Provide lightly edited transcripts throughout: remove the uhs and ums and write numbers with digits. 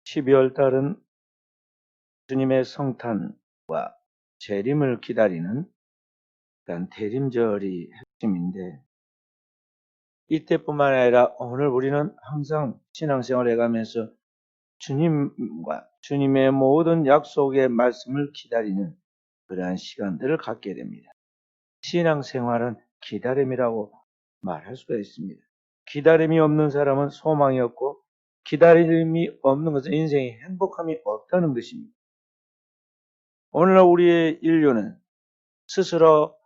12월 달은 주님의 성탄과 재림을 기다리는 대림절이 핵심인데, 이때뿐만 아니라 오늘 우리는 항상 신앙생활을 해가면서 주님과 주님의 모든 약속의 말씀을 기다리는 그러한 시간들을 갖게 됩니다. 신앙생활은 기다림이라고 말할 수가 있습니다. 기다림이 없는 사람은 소망이 없고, 기다림이 없는 것은 인생에 행복함이 없다는 것입니다. 오늘날 우리의 인류는 스스로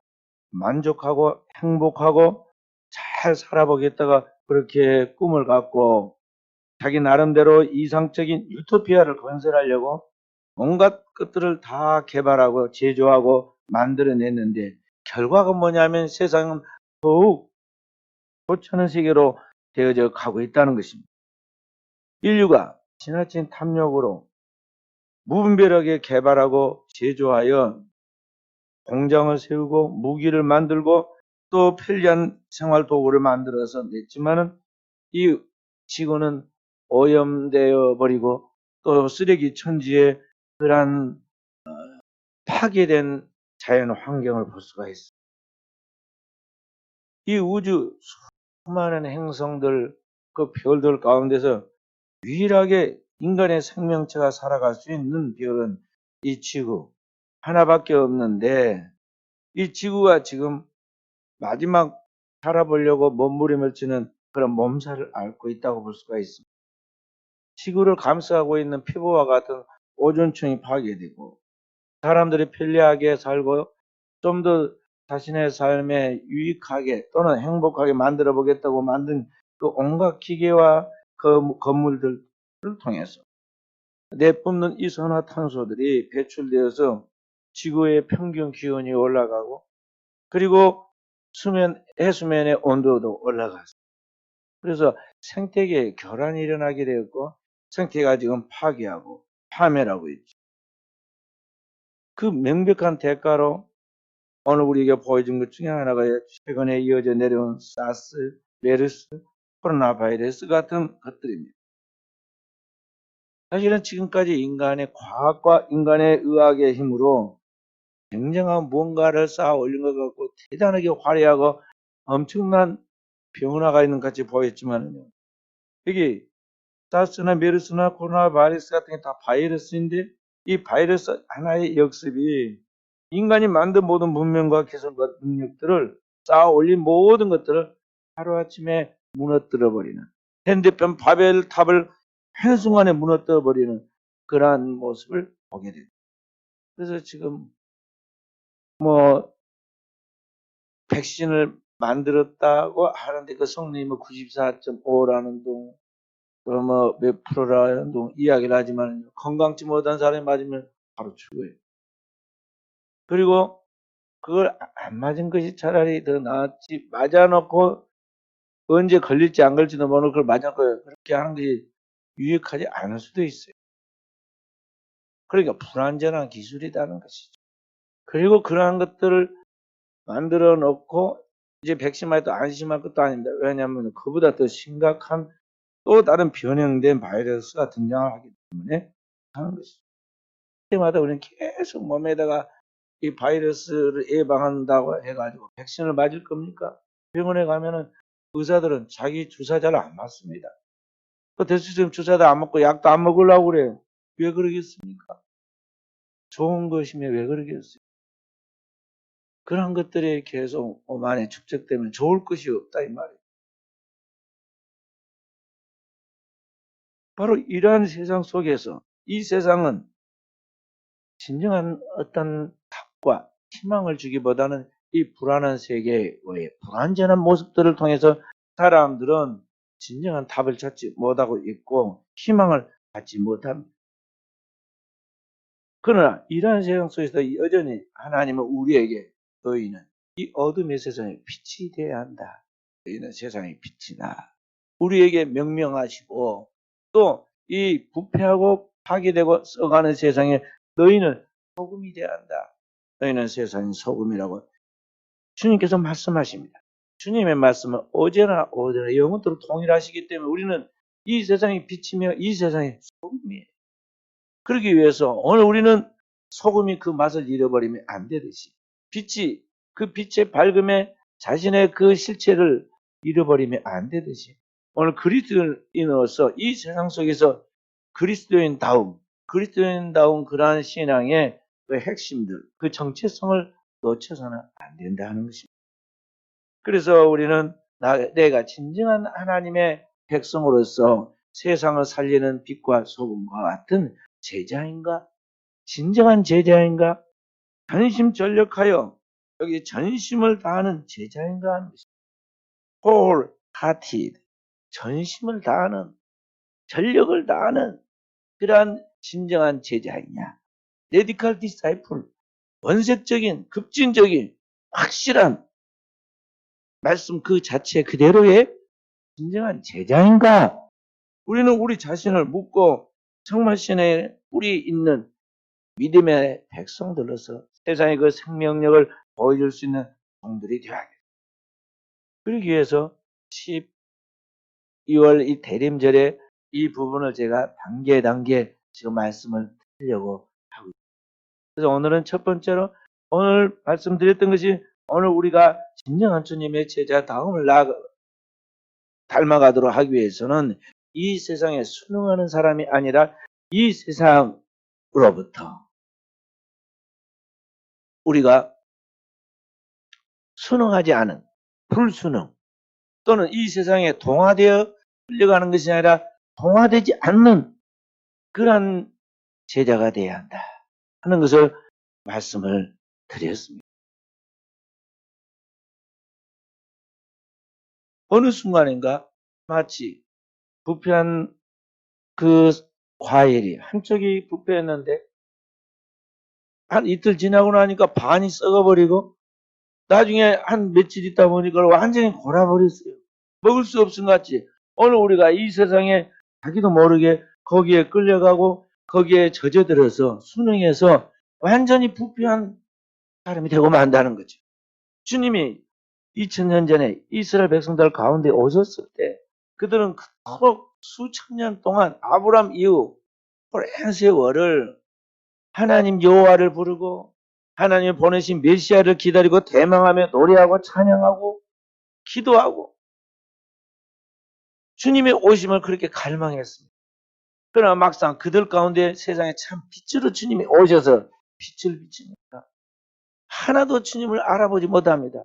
만족하고 행복하고 잘 살아보겠다가 그렇게 꿈을 갖고 자기 나름대로 이상적인 유토피아를 건설하려고 온갖 것들을 다 개발하고 제조하고 만들어냈는데, 결과가 뭐냐면 세상은 더욱 좋지 않은 세계로 되어져 가고 있다는 것입니다. 인류가 지나친 탐욕으로 무분별하게 개발하고 제조하여 공장을 세우고 무기를 만들고 또 편리한 생활 도구를 만들어서 냈지만은, 이 지구는 오염되어 버리고 또 쓰레기 천지에 그러한 파괴된 자연 환경을 볼 수가 있습니다. 이 우주 수많은 행성들, 그 별들 가운데서 유일하게 인간의 생명체가 살아갈 수 있는 별은 이 지구 하나밖에 없는데, 이 지구가 지금 마지막 살아보려고 몸부림을 치는 그런 몸살을 앓고 있다고 볼 수가 있습니다. 지구를 감싸고 있는 피부와 같은 오존층이 파괴되고, 사람들이 편리하게 살고 좀 더 자신의 삶에 유익하게 또는 행복하게 만들어 보겠다고 만든 그 온갖 기계와 그 건물들을 통해서 내뿜는 이산화탄소들이 배출되어서 지구의 평균 기온이 올라가고, 그리고 해수면의 온도도 올라갔습니다. 그래서 생태계에 교란이 일어나게 되었고, 생태계가 지금 파괴하고 파멸하고 있죠. 그 명백한 대가로 오늘 우리에게 보여준 것 중에 하나가 최근에 이어져 내려온 사스, 메르스, 코로나 바이러스 같은 것들입니다. 사실은 지금까지 인간의 과학과 인간의 의학의 힘으로 굉장한 무언가를 쌓아 올린 것 같고 대단하게 화려하고 엄청난 변화가 있는 것 같이 보였지만요, 여기 사스나 메르스나 코로나 바이러스 같은 게 다 바이러스인데, 이 바이러스 하나의 역습이 인간이 만든 모든 문명과 기술과 능력들을 쌓아 올린 모든 것들을 하루아침에 무너뜨려 버리는, 핸드폰 바벨탑을 한순간에 무너뜨려 버리는 그러한 모습을 보게 됩니다. 그래서 지금 백신을 만들었다고 하는데 그 성능이 94.5라는 둥, 몇 프로라는 둥 이야기를 하지만 건강치 못한 사람이 맞으면 바로 죽어요. 그리고 그걸 안 맞은 것이 차라리 더 낫지, 맞아놓고 언제 걸릴지 안 걸릴지도 모르고 그걸 맞아놓고 그렇게 하는 것이 유익하지 않을 수도 있어요. 그러니까 불완전한 기술이라는 것이죠. 그리고 그러한 것들을 만들어 놓고 이제 백신만 해도 안심할 것도 아닙니다. 왜냐하면 그보다 더 심각한 또 다른 변형된 바이러스가 등장을 하기 때문에 하는 것이죠. 그때마다 우리는 계속 몸에다가 이 바이러스를 예방한다고 해가지고 백신을 맞을 겁니까? 병원에 가면은 의사들은 자기 주사제를 안 맞습니다. 또 대수증 주사도 안 먹고 약도 안 먹으려고 그래요. 왜 그러겠습니까? 좋은 것이면 왜 그러겠어요? 그런 것들이 계속 오만에 축적되면 좋을 것이 없다 이 말이에요. 바로 이러한 세상 속에서 이 세상은 진정한 어떤 답과 희망을 주기보다는 이 불안한 세계의 불완전한 모습들을 통해서 사람들은 진정한 답을 찾지 못하고 있고 희망을 갖지 못합니다. 그러나 이러한 세상 속에서 여전히 하나님은 우리에게 너희는 이 어둠의 세상에 빛이 되어야 한다. 너희는 세상의 빛이다. 우리에게 명명하시고 또 이 부패하고 파괴되고 썩어가는 세상에 너희는 소금이 되어야 한다. 너희는 세상의 소금이라고 주님께서 말씀하십니다. 주님의 말씀은 어제나 영원토록 동일하시기 때문에 우리는 이 세상의 빛이며 이 세상의 소금이에요. 그러기 위해서 오늘 우리는 소금이 그 맛을 잃어버리면 안 되듯이 빛이 그 빛의 밝음에 자신의 그 실체를 잃어버리면 안 되듯이 오늘 그리스도인으로서 이 세상 속에서 그리스도인다운 그러한 신앙의 그 핵심들, 그 정체성을 놓쳐서는 안 된다는 것입니다. 그래서 우리는 내가 진정한 하나님의 백성으로서 세상을 살리는 빛과 소금과 같은 제자인가? 진정한 제자인가? 전심전력하여 여기 전심을 다하는 제자인가 하는 것입니다. wholehearted, 전심을 다하는, 전력을 다하는 그러한 진정한 제자이냐? radical disciple, 원색적인, 급진적인, 확실한 말씀 그 자체 그대로의 진정한 제자인가? 우리는 우리 자신을 묻고 정말 신의 뿌리 있는 믿음의 백성들로서 세상의 그 생명력을 보여줄 수 있는 종들이 되어야겠다. 그러기 위해서 12월 이 대림절에 이 부분을 제가 단계 지금 말씀을 드리려고 하고 있습니다. 그래서 오늘은 첫 번째로 오늘 말씀드렸던 것이 오늘 우리가 진정한 주님의 제자 다음을 닮아가도록 하기 위해서는 이 세상에 순응하는 사람이 아니라 이 세상으로부터 우리가 순응하지 않은 불순응 또는 이 세상에 동화되어 흘려가는 것이 아니라 동화되지 않는 그러한 제자가 되어야 한다 하는 것을 말씀을 드렸습니다. 어느 순간인가 마치 부패한 그 과일이 한쪽이 부패했는데 한 이틀 지나고 나니까 반이 썩어버리고 나중에 한 며칠 있다 보니까 완전히 골아버렸어요. 먹을 수 없은 것 같지. 오늘 우리가 이 세상에 자기도 모르게 거기에 끌려가고 거기에 젖어들어서 순응해서 완전히 부패한 사람이 되고 만다는 거죠. 주님이 2000년 전에 이스라엘 백성들 가운데 오셨을 때 그들은 그토록 수천 년 동안 아브라함 이후 오랜 세월을 하나님 여호와를 부르고 하나님이 보내신 메시아를 기다리고 대망하며 노래하고 찬양하고 기도하고 주님의 오심을 그렇게 갈망했습니다. 그러나 막상 그들 가운데 세상에 참 빛으로 주님이 오셔서 빛을 비치니까 하나도 주님을 알아보지 못합니다.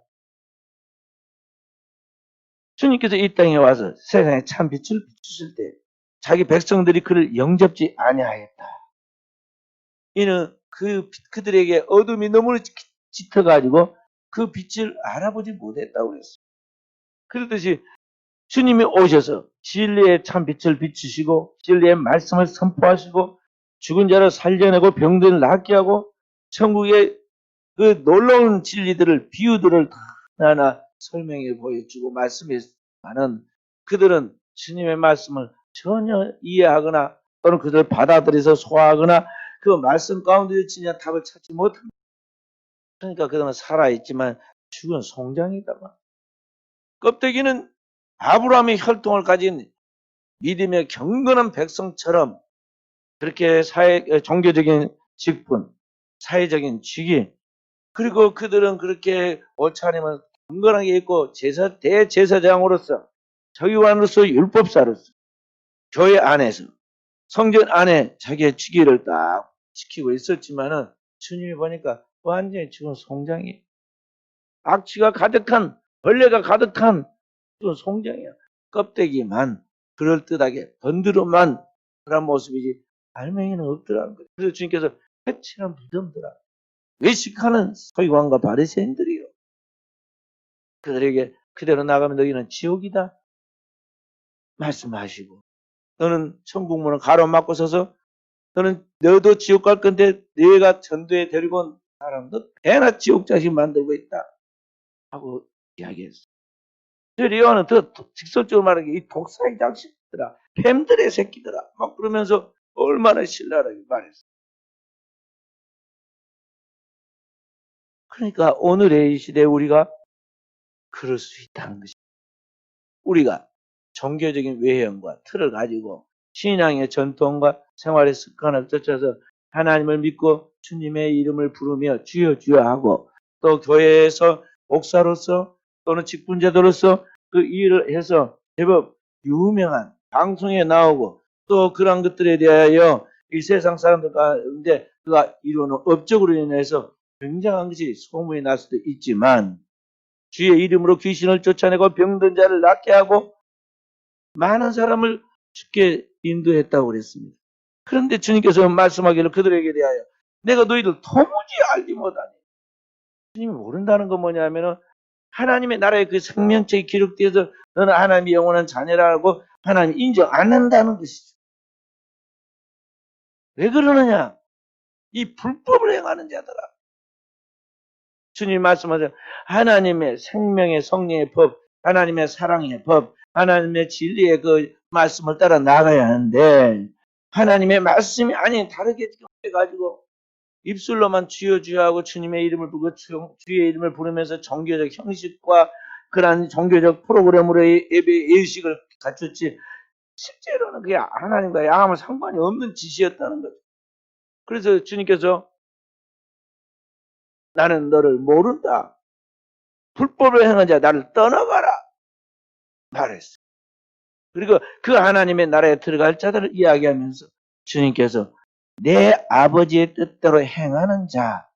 주님께서 이 땅에 와서 세상에 참 빛을 비추실 때 자기 백성들이 그를 영접지 아니하였다. 이는 그들에게 어둠이 너무 짙어가지고 그 빛을 알아보지 못했다고 그랬어요. 그렇듯이 주님이 오셔서 진리의 참 빛을 비추시고 진리의 말씀을 선포하시고 죽은 자를 살려내고 병들을 낫게 하고 천국의 그 놀라운 진리들을 비유들을 다 하나하나 설명해 보여주고 말씀했지만은 그들은 주님의 말씀을 전혀 이해하거나 또는 그들을 받아들여서 소화하거나 그 말씀 가운데 진짜 답을 찾지 못합니다. 그러니까 그들은 살아있지만 죽은 송장이다만 껍데기는 아브라함의 혈통을 가진 믿음의 경건한 백성처럼 그렇게 종교적인 직분, 사회적인 직위, 그리고 그들은 그렇게 옷차림을 경건하게 입고 대제사장으로서 저기관으로서 율법사로서 교회 안에서 성전 안에 자기의 직위를 딱 지키고 있었지만은 주님이 보니까 완전히 지금 송장이 악취가 가득한 벌레가 가득한 지금 송장이야. 껍데기만 그럴듯하게 번드러만 그런 모습이지 알맹이는 없더라는 거예요. 그래서 주님께서 회칠한 무덤들아 외식하는 서기관과 바리새인들이요. 그들에게 그대로 나가면 너희는 지옥이다 말씀하시고 너는 천국문을 가로막고 서서 너도 지옥 갈 건데 너희가 전도에 데리고 온 사람도 배나 지옥 자식 만들고 있다 하고 이야기했어요. 요한은 더 직설적으로 말하기에 이 독사의 자식들아 뱀들의 새끼들아 막 그러면서 얼마나 신랄하게 말했어요. 그러니까 오늘의 이 시대에 우리가 그럴 수 있다는 것입니다. 우리가 종교적인 외형과 틀을 가지고 신앙의 전통과 생활의 습관을 쫓아서 하나님을 믿고 주님의 이름을 부르며 주여 주여 하고, 또 교회에서 목사로서 또는 직분제도로서 그 일을 해서 제법 유명한 방송에 나오고, 또 그런 것들에 대하여 이 세상 사람들 가운데 그가 이루는 업적으로 인해서 굉장한 것이 소문이 날 수도 있지만, 주의 이름으로 귀신을 쫓아내고 병든 자를 낫게 하고 많은 사람을 주께 인도했다고 그랬습니다. 그런데 주님께서 말씀하기를 그들에게 대하여 내가 너희들 도무지 알지 못하니. 주님이 모른다는 건 뭐냐면은 하나님의 나라의 그 생명책이 기록되어서 너는 하나님의 영원한 자녀라고 하나님 인정 안 한다는 것이죠. 왜 그러느냐? 이 불법을 행하는 자들아. 주님 말씀하세요. 하나님의 생명의 성령의 법, 하나님의 사랑의 법, 하나님의 진리의 그 말씀을 따라 나가야 하는데, 하나님의 말씀이 아닌 다르게 해가지고 입술로만 주여 주여 하고 주님의 이름을 부르고 주의 이름을 부르면서 종교적 형식과 그러한 종교적 프로그램으로 예배 예식을 갖췄지, 실제로는 그게 하나님과 아무 상관이 없는 짓이었다는 거죠. 그래서 주님께서 나는 너를 모른다. 불법을 행한 자 나를 떠나가라 말했어요. 그리고 그 하나님의 나라에 들어갈 자들을 이야기하면서 주님께서 내 아버지의 뜻대로 행하는 자,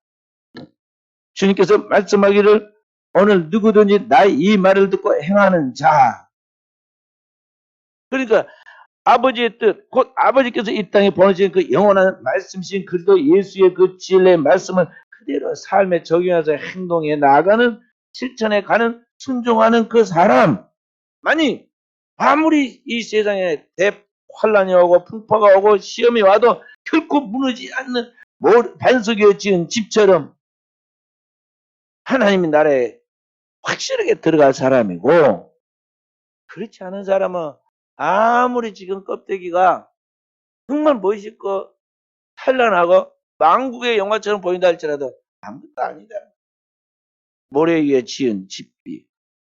주님께서 말씀하기를 오늘 누구든지 나의 이 말을 듣고 행하는 자, 그러니까 아버지의 뜻, 곧 아버지께서 이 땅에 보내신 그 영원한 말씀이신 그리스도 예수의 그 진리의 말씀을 그대로 삶에 적용해서 행동해 나아가는, 실천해 가는, 순종하는 그 사람만이 아무리 이 세상에 대환란이 오고 풍파가 오고 시험이 와도 결코 무너지지 않는 반석에 지은 집처럼 하나님의 나라에 확실하게 들어갈 사람이고, 그렇지 않은 사람은 아무리 지금 껍데기가 정말 멋있고 찬란하고 망국의 영화처럼 보인다 할지라도 아무것도 아니다. 모래 위에 지은 집이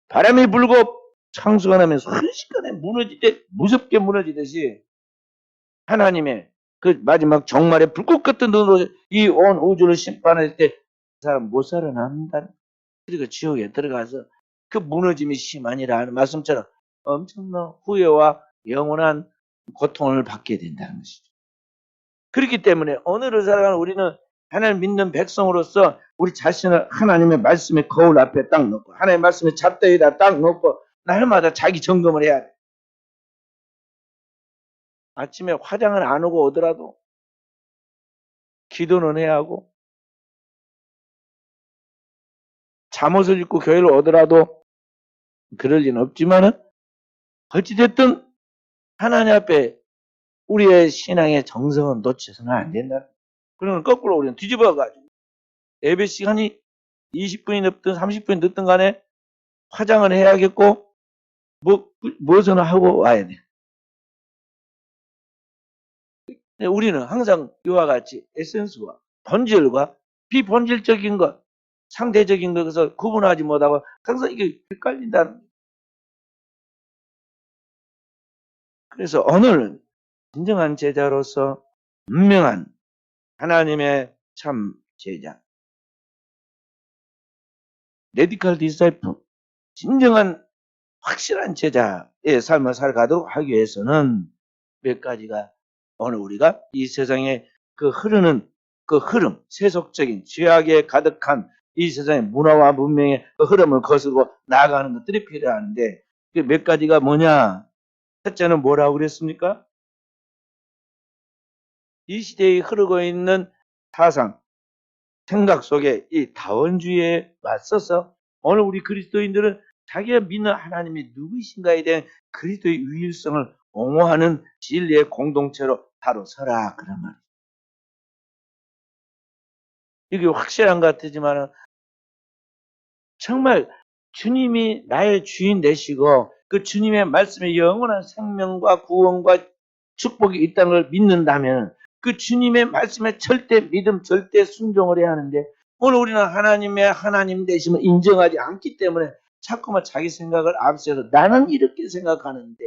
바람이 불고 창수가 나면 순식간에 무너지듯, 무섭게 무너지듯이 하나님의 그 마지막 정말의 불꽃 같은 눈으로 이 온 우주를 심판할 때 그 사람 못 살아남는다. 그리고 지옥에 들어가서 그 무너짐이 심하니라 하는 말씀처럼 엄청난 후회와 영원한 고통을 받게 된다는 것이죠. 그렇기 때문에 오늘을 살아가는 우리는 하나님 믿는 백성으로서 우리 자신을 하나님의 말씀의 거울 앞에 딱 놓고 하나님의 말씀의 잣대에다 딱 놓고 날마다 자기 점검을 해야 돼. 아침에 화장을 안 하고 오더라도 기도는 해야 하고, 잠옷을 입고 교회를 오더라도 그럴 리는 없지만은 어찌됐든 하나님 앞에 우리의 신앙의 정성은 놓쳐서는 안 된다. 그러면 거꾸로 우리는 뒤집어가지고 예배 시간이 20분이 늦든 30분이 늦든 간에 화장을 해야겠고 무엇을 하고 와야 돼. 우리는 항상 이와 같이 에센스와 본질과 비본질적인 것, 상대적인 것을 구분하지 못하고 항상 이게 헷갈린다는 거예요. 그래서 오늘 진정한 제자로서 분명한 하나님의 참 제자, 레디컬 디사이플, 진정한 확실한 제자의 삶을 살아가도록 하기 위해서는 몇 가지가 오늘 우리가 이 세상에 그 흐르는 그 흐름, 세속적인 죄악에 가득한 이 세상의 문화와 문명의 그 흐름을 거스르고 나아가는 것들이 필요한데, 그 몇 가지가 뭐냐? 첫째는 뭐라고 그랬습니까? 이 시대에 흐르고 있는 사상, 생각 속에 이 다원주의에 맞서서 오늘 우리 그리스도인들은 자기가 믿는 하나님이 누구이신가에 대한 그리스도의 유일성을 옹호하는 진리의 공동체로 바로 서라, 그런 말이에요. 이게 확실한 것 같지만 정말 주님이 나의 주인 되시고 그 주님의 말씀에 영원한 생명과 구원과 축복이 있다는 걸 믿는다면 그 주님의 말씀에 절대 믿음, 절대 순종을 해야 하는데, 오늘 우리는 하나님의 하나님 되심을 인정하지 않기 때문에 자꾸만 자기 생각을 앞세워서 나는 이렇게 생각하는데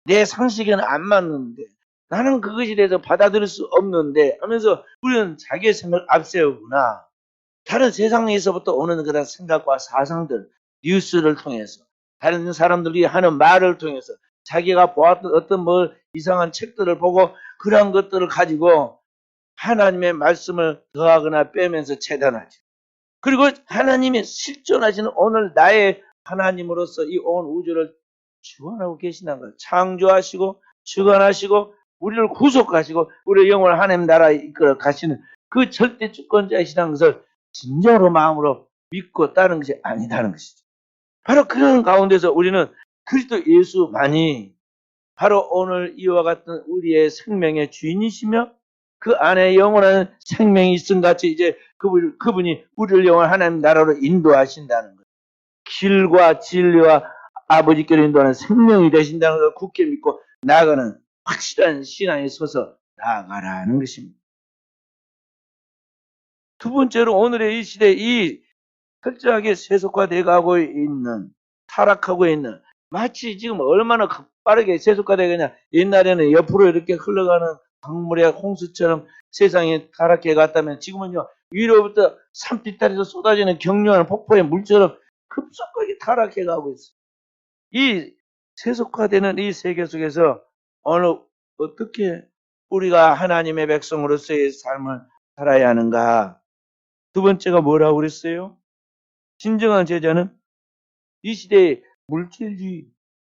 내 상식에는 안 맞는데 나는 그것에 대해서 받아들일 수 없는데 하면서 우리는 자기의 생각을 앞세우구나. 다른 세상에서부터 오는 그런 생각과 사상들, 뉴스를 통해서, 다른 사람들이 하는 말을 통해서, 자기가 보았던 어떤 뭐 이상한 책들을 보고 그런 것들을 가지고 하나님의 말씀을 더하거나 빼면서 재단하죠. 그리고 하나님이 실존하시는 오늘 나의 하나님으로서 이 온 우주를 주관하고 계시는 걸 창조하시고 주관하시고 우리를 구속하시고 우리의 영혼을 하나님 나라에 이끌어 가시는 그 절대 주권자이시라는 것을 진정으로 마음으로 믿고 따르는 것이 아니다는 것이죠. 바로 그런 가운데서 우리는 그리스도 예수만이 바로 오늘 이와 같은 우리의 생명의 주인이시며 그 안에 영원한 생명이 있음 같이 이제 그분이 우리를 영원한 하나님 나라로 인도하신다는 거예요. 길과 진리와 아버지께로 인도하는 생명이 되신다는 걸 굳게 믿고 나아가는 확실한 신앙에 서서 나아가라는 것입니다. 두 번째로 오늘의 이 시대에 이 철저하게 세속화되어 가고 있는, 타락하고 있는, 마치 지금 얼마나 빠르게 세속화되겠냐. 옛날에는 옆으로 이렇게 흘러가는 강물의 홍수처럼 세상이 타락해 갔다면 지금은요, 위로부터 산비탈에서 쏟아지는 격렬한 폭포의 물처럼 급속하게 타락해 가고 있어요. 이 세속화되는 이 세계 속에서 어떻게 우리가 하나님의 백성으로서의 삶을 살아야 하는가? 두 번째가 뭐라고 그랬어요? 진정한 제자는 이 시대의 물질주의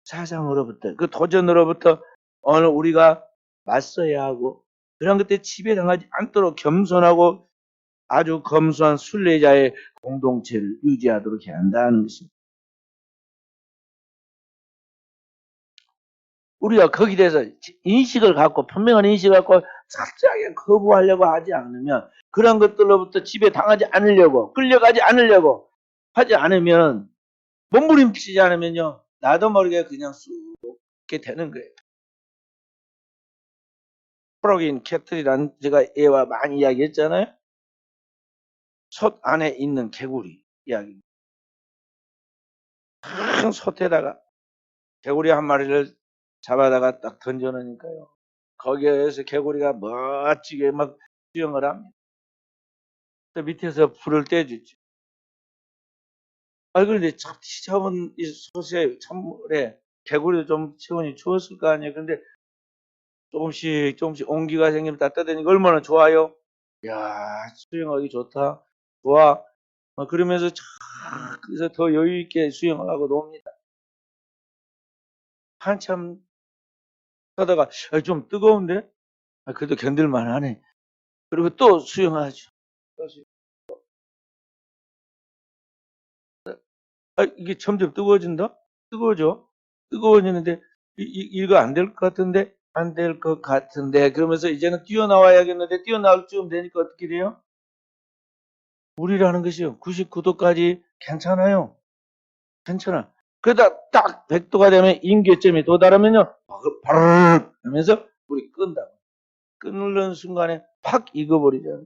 사상으로부터 그 도전으로부터 오늘 우리가 맞서야 하고 그런 것들 지배당하지 않도록 겸손하고 아주 검소한 순례자의 공동체를 유지하도록 해야 한다는 것입니다. 우리가 거기에 대해서 인식을 갖고 분명한 인식을 갖고 철저하게 거부하려고 하지 않으면 그런 것들로부터 지배당하지 않으려고 끌려가지 않으려고 하지 않으면 몸부림치지 않으면요 나도 모르게 그냥 쑥 이렇게 되는 거예요. 프로긴 캐틀이라는 제가 얘와 많이 이야기했잖아요. 솥 안에 있는 개구리 이야기. 큰 솥에다가 개구리 한 마리를 잡아다가 딱 던져놓으니까요. 거기에서 개구리가 멋지게 막 수영을 합니다. 또 밑에서 불을 떼주죠. 그런데 잡은 이 솥에 찬물에 개구리도 좀 체온이 추웠을 거 아니에요. 근데 조금씩 온기가 생기면 따뜻하니까 얼마나 좋아요. 야 수영하기 좋다. 좋아. 그러면서 그래서 더 여유 있게 수영을 하고 놉니다. 한참 하다가 좀 뜨거운데 그래도 견딜만 하네. 그리고 또 수영하죠. 이게 점점 뜨거워진다? 뜨거워져. 뜨거워지는데 이거 안 될 것 같은데 안 될 것 같은데 그러면서 이제는 뛰어나와야겠는데 뛰어나올 쯤 되니까 어떻게 돼요? 물이라는 것이요. 99도까지 괜찮아요. 괜찮아. 그러다 딱 100도가 되면 임계점에 도달하면요. 바르르 하면서 불이 끈다. 끊는 순간에 팍 익어버리잖아요.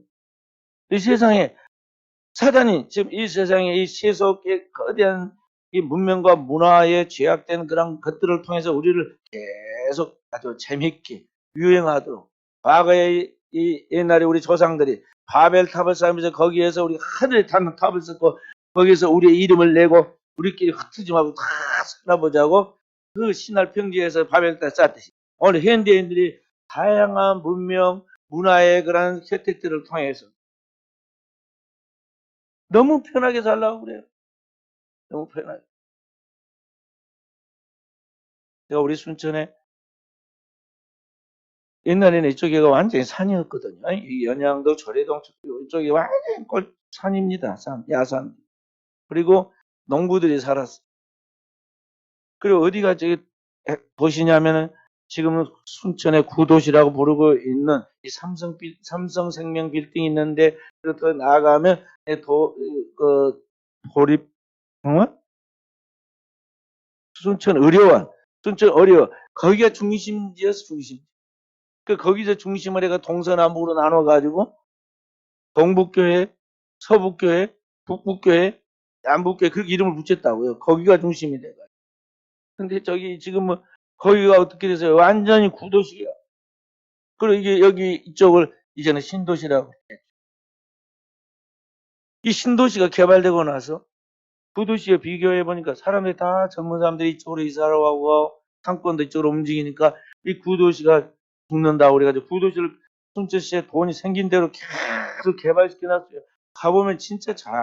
이 세상에 사단이 지금 이 세상에 이 세속의 거대한 이 문명과 문화에 죄악된 그런 것들을 통해서 우리를 계속 아주 재밌게 유행하도록 과거에 이 옛날에 우리 조상들이 바벨탑을 쌓으면서 거기에서 우리 하늘에 닿는 탑을 쌓고 거기에서 우리의 이름을 내고 우리끼리 흩어지 말고 다 살아보자고 그 신할 평지에서 바벨탑 쌓았듯이 오늘 현대인들이 다양한 문명 문화의 그런 혜택들을 통해서 너무 편하게 살라고 그래요. 너무 편하게. 제가 우리 순천에 옛날에는 이쪽에가 완전히 산이었거든요. 이 연양도 조례동 이쪽이 완전히 산입니다. 산, 야산. 그리고 농부들이 살았어요. 그리고 어디가 저기 도시냐면은 지금은 순천의 구도시라고 부르고 있는 이 삼성생명 빌딩이 있는데 더 나아가면 도립병원? 순천 의료원, 순천 의료 거기가 중심지였어 중심. 거기서 중심을 해가 동서남북으로 나눠가지고 동북교회, 서북교회, 북북교회, 남북교회 그렇게 이름을 붙였다고요. 거기가 중심이 돼가지고. 근데 저기 지금 뭐 거기가 어떻게 돼서요? 완전히 구도시야. 그리고 이게 여기 이쪽을 이제는 신도시라고 해. 이 신도시가 개발되고 나서 구도시에 비교해 보니까 사람들이 다 젊은 사람들이 이쪽으로 이사를 하고 상권도 이쪽으로 움직이니까 이 구도시가 죽는다 그래가지고 구도시를 순천시에 돈이 생긴 대로 계속 개발시켜 놨어요. 가보면 진짜 잘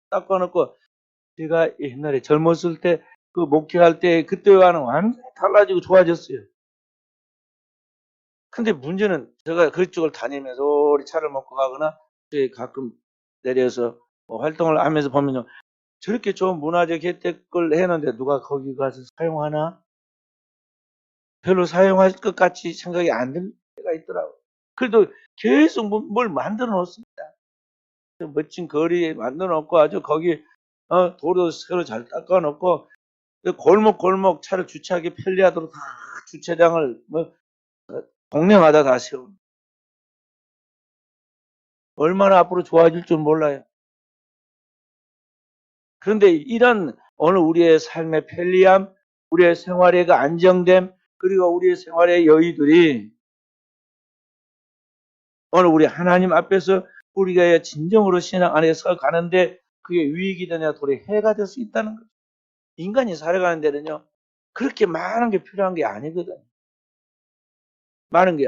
닦아놓고 제가 옛날에 젊었을 때 그 목회할 때 그때와는 완전히 달라지고 좋아졌어요. 근데 문제는 제가 그쪽을 다니면서 우리 차를 먹고 가거나 가끔 내려서 뭐 활동을 하면서 보면요. 저렇게 좋은 문화적 혜택을 해놓는데 누가 거기 가서 사용하나? 별로 사용할 것 같이 생각이 안 들 때가 있더라고요. 그래도 계속 뭘 만들어 놓습니다. 멋진 거리에 만들어 놓고 아주 거기 도로 새로 잘 닦아 놓고 골목 차를 주차하기 편리하도록 다 주차장을 동네마다 다 세웁니다. 얼마나 앞으로 좋아질 줄 몰라요. 그런데 이런 오늘 우리의 삶의 편리함, 우리의 생활의 그 안정됨, 그리고 우리의 생활의 여유들이 오늘 우리 하나님 앞에서 우리가 진정으로 신앙 안에서 가는데 그게 유익이 되냐 돌이 해가 될 수 있다는 거죠. 인간이 살아가는 데는요. 그렇게 많은 게 필요한 게 아니거든. 많은 게.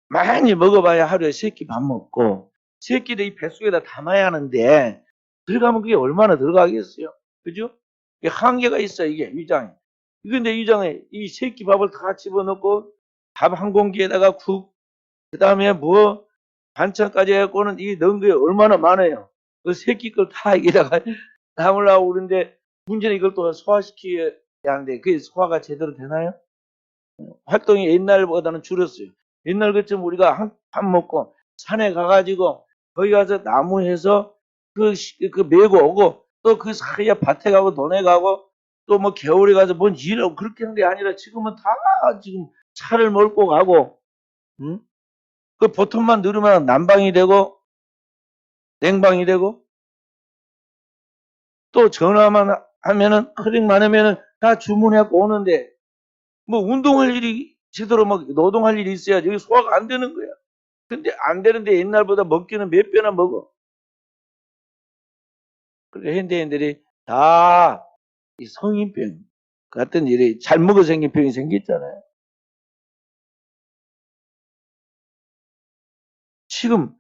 많이 먹어봐야 하루에 3끼 밥 먹고 3끼를 이 뱃속에다 담아야 하는데 들어가면 그게 얼마나 들어가겠어요. 그죠? 이게 한계가 있어 이게 위장에. 근데 위장에 이 3끼 밥을 다 집어넣고 밥 한 공기에다가 국, 그 다음에 뭐 반찬까지 해갖고는 이 넣은 게 얼마나 많아요. 그 3끼 걸 다 여기다가 담으려고 그러는데 문제는 이걸 또 소화시켜야 하는데 그게 소화가 제대로 되나요? 활동이 옛날보다는 줄었어요. 옛날 같으면 우리가 밥 먹고 산에 가가지고 거기 가서 나무 해서 그 메고 오고 또 그 사이에 밭에 가고 논에 가고 또 뭐 겨울에 가서 뭔 일하고 그렇게 하는 게 아니라 지금은 다 지금 차를 몰고 가고 응? 그 보통만 누르면 난방이 되고 냉방이 되고 또 전화만 하면은 클릭만 하면은 다 주문해갖고 오는데 뭐 운동할 일이 제대로 막 노동할 일이 있어야지 여기 소화가 안 되는 거야. 근데 안 되는데 옛날보다 먹기는 몇 배나 먹어. 그러니까 현대인들이 다 이 성인병 같은 일이 잘 먹어 생긴 병이 생겼잖아요. 지금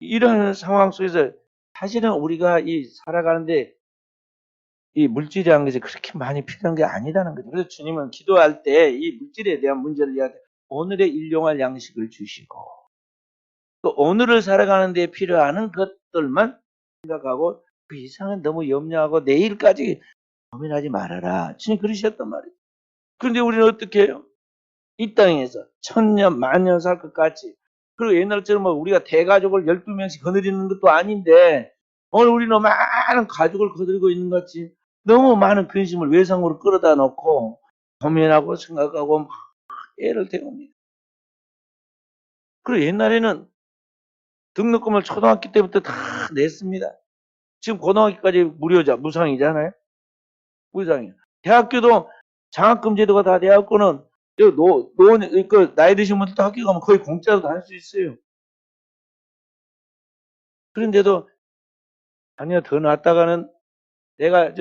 이런 상황 속에서 사실은 우리가 이 살아가는데 이 물질이라는 것이 그렇게 많이 필요한 게 아니라는 거죠. 그래서 주님은 기도할 때 이 물질에 대한 문제를 이야기할 때 오늘의 일용할 양식을 주시고 또 오늘을 살아가는 데 필요한 것들만 생각하고 그 이상은 너무 염려하고 내일까지 고민하지 말아라. 주님 그러셨단 말이에요. 그런데 우리는 어떻게 해요? 이 땅에서 천년 만년 살 것 같이 그리고 옛날처럼 뭐 우리가 대가족을 12명씩 거느리는 것도 아닌데 오늘 우리는 많은 가족을 거느리고 있는 것 같이 너무 많은 근심을 외상으로 끌어다 놓고 고민하고 생각하고 막 애를 태웁니다. 그리고 옛날에는 등록금을 초등학교 때부터 다 냈습니다. 지금 고등학교까지 무상이잖아요. 무상이에요. 대학교도 장학금 제도가 다 돼갖고는 나이 드신 분들도 학교 가면 거의 공짜로 다닐 수 있어요. 그런데도 아니요 더 낫다가는 내가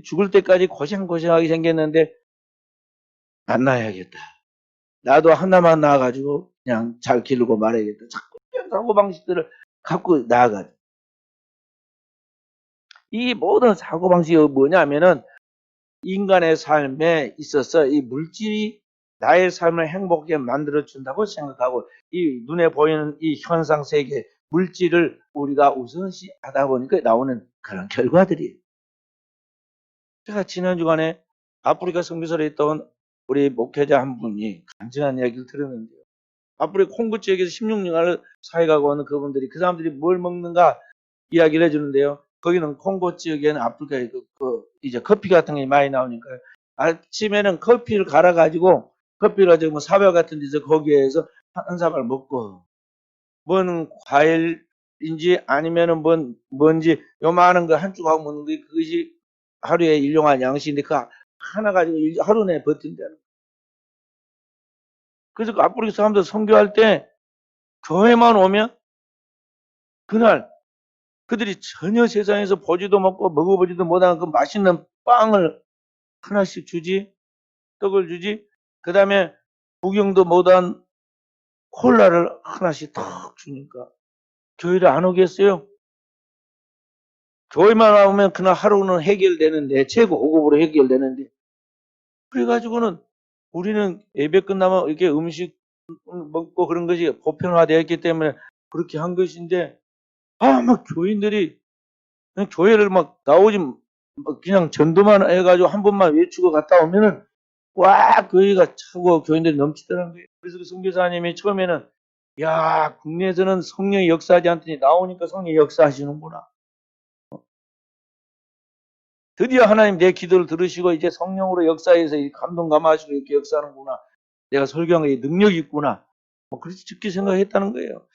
죽을 때까지 고생하게 생겼는데 안 낳아야겠다. 나도 하나만 낳아가지고 그냥 잘 기르고 말아야겠다. 자꾸 이런 사고방식들을 갖고 나아가죠. 이 모든 사고방식이 뭐냐면은 인간의 삶에 있어서 이 물질이 나의 삶을 행복하게 만들어준다고 생각하고 이 눈에 보이는 이 현상 세계 물질을 우리가 우선시 하다 보니까 나오는 그런 결과들이에요. 제가 지난 주간에 아프리카 선교사로 있던 우리 목회자 한 분이 간증한 이야기를 들었는데요. 아프리카 콩고 지역에서 16년을 사회가고 오는 그분들이 그 사람들이 뭘 먹는가 이야기를 해주는데요. 거기는 콩고 지역에는 아프리카에 이제 커피 같은 게 많이 나오니까 아침에는 커피를 갈아가지고 커피를 가지고 뭐 사발 같은 데서 거기에서 한 사발 먹고 뭔 과일인지 아니면은 뭔지 요만한 거 한 조각 먹는 게 그것이 하루에 일용할 양식인데 그 하나 가지고 하루 내에 버틴다는 그래서 앞으로 사람들 선교할 때 교회만 오면 그날 그들이 전혀 세상에서 보지도 못고 먹어보지도 못한 그 맛있는 빵을 하나씩 주지, 떡을 주지, 그 다음에 구경도 못한 콜라를 하나씩 탁 주니까 교회를 안 오겠어요? 교회만 오면 그날 하루는 해결되는데, 최고 고급으로 해결되는데, 그래가지고는 우리는 예배 끝나면 이렇게 음식 먹고 그런 것이 보편화되어 있기 때문에 그렇게 한 것인데, 막 교인들이 그냥 교회를 막 나오지, 그냥 전도만 해가지고 한 번만 외치고 갔다 오면은 와, 교회가 차고 교인들이 넘치더라는 거예요. 그래서 그 선교사님이 처음에는, 야, 국내에서는 성령이 역사하지 않더니 나오니까 성령이 역사하시는구나. 드디어 하나님 내 기도를 들으시고 이제 성령으로 역사해서 감동 감화하시고 이렇게 역사하는구나. 내가 설교한 게 능력이 있구나. 그렇게 좋게 생각했다는 거예요.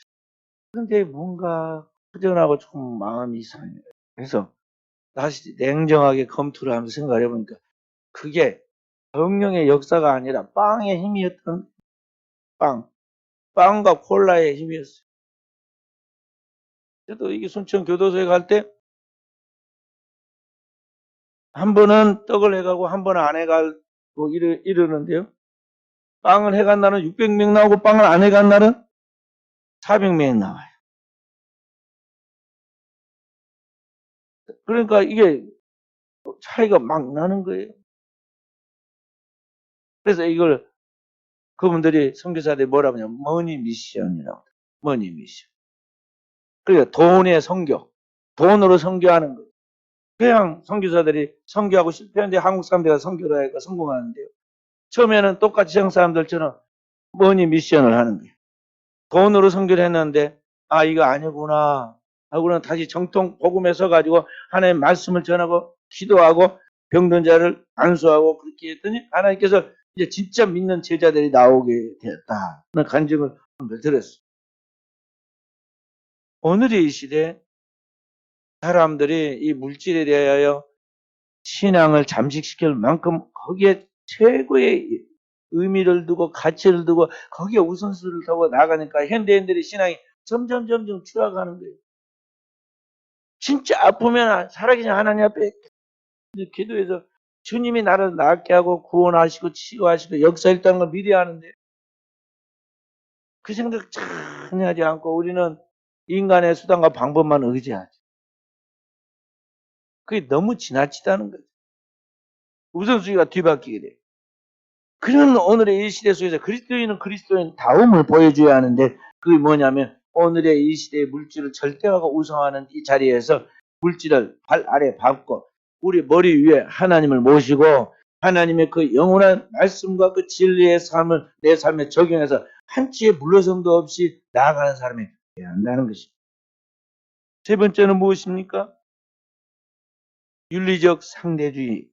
그런데 뭔가 허전하고 좀 마음이 이상해요. 그래서 다시 냉정하게 검토를 하면서 생각을 해보니까 그게 성령의 역사가 아니라 빵의 힘이었던 빵과 콜라의 힘이었어요. 저도 이게 순천 교도소에 갈 때 한 번은 떡을 해가고 한 번은 안 해가고 이러는데요. 빵을 해간 날은 600명 나오고 빵을 안 해간 날은 400명이 나와요. 그러니까 이게 차이가 막 나는 거예요. 그래서 이걸 그분들이 선교사들이 뭐라고 하냐면 머니 미션이라고. 머니 미션. 그러니까 돈의 선교. 돈으로 선교하는 거예요. 그냥 선교사들이 선교하고 실패하는데 한국 사람들이 선교를 하니까 성공하는데요. 처음에는 똑같이 정 사람들처럼 머니 미션을 하는 거예요. 돈으로 선교를 했는데 이거 아니구나 하고는 다시 정통 복음에 서가지고 하나님 말씀을 전하고 기도하고 병든 자를 안수하고 그렇게 했더니 하나님께서 이제 진짜 믿는 제자들이 나오게 되었다는 간증을 들었어요. 오늘의 이 시대 사람들이 이 물질에 대하여 신앙을 잠식시킬 만큼 거기에 최고의 의미를 두고 가치를 두고 거기에 우선순위를 두고 나가니까 현대인들의 신앙이 점점 추락하는 거예요. 진짜 아프면 살아계신 하나님 앞에 기도해서 주님이 나를 낫게 하고 구원하시고 치유하시고 역사했다는 걸 믿어야 하는데 그 생각 전혀 하지 않고 우리는 인간의 수단과 방법만 의지하지. 그게 너무 지나치다는 거죠. 우선순위가 뒤바뀌게 돼요. 그런 오늘의 이 시대 속에서 그리스도인은 그리스도인다움을 보여줘야 하는데 그게 뭐냐면 오늘의 이 시대의 물질을 절대화하고 우상하는 이 자리에서 물질을 발 아래 밟고 우리 머리 위에 하나님을 모시고 하나님의 그 영원한 말씀과 그 진리의 삶을 내 삶에 적용해서 한치의 물러섬도 없이 나아가는 사람이 되어야 한다는 것입니다. 세 번째는 무엇입니까? 윤리적 상대주의,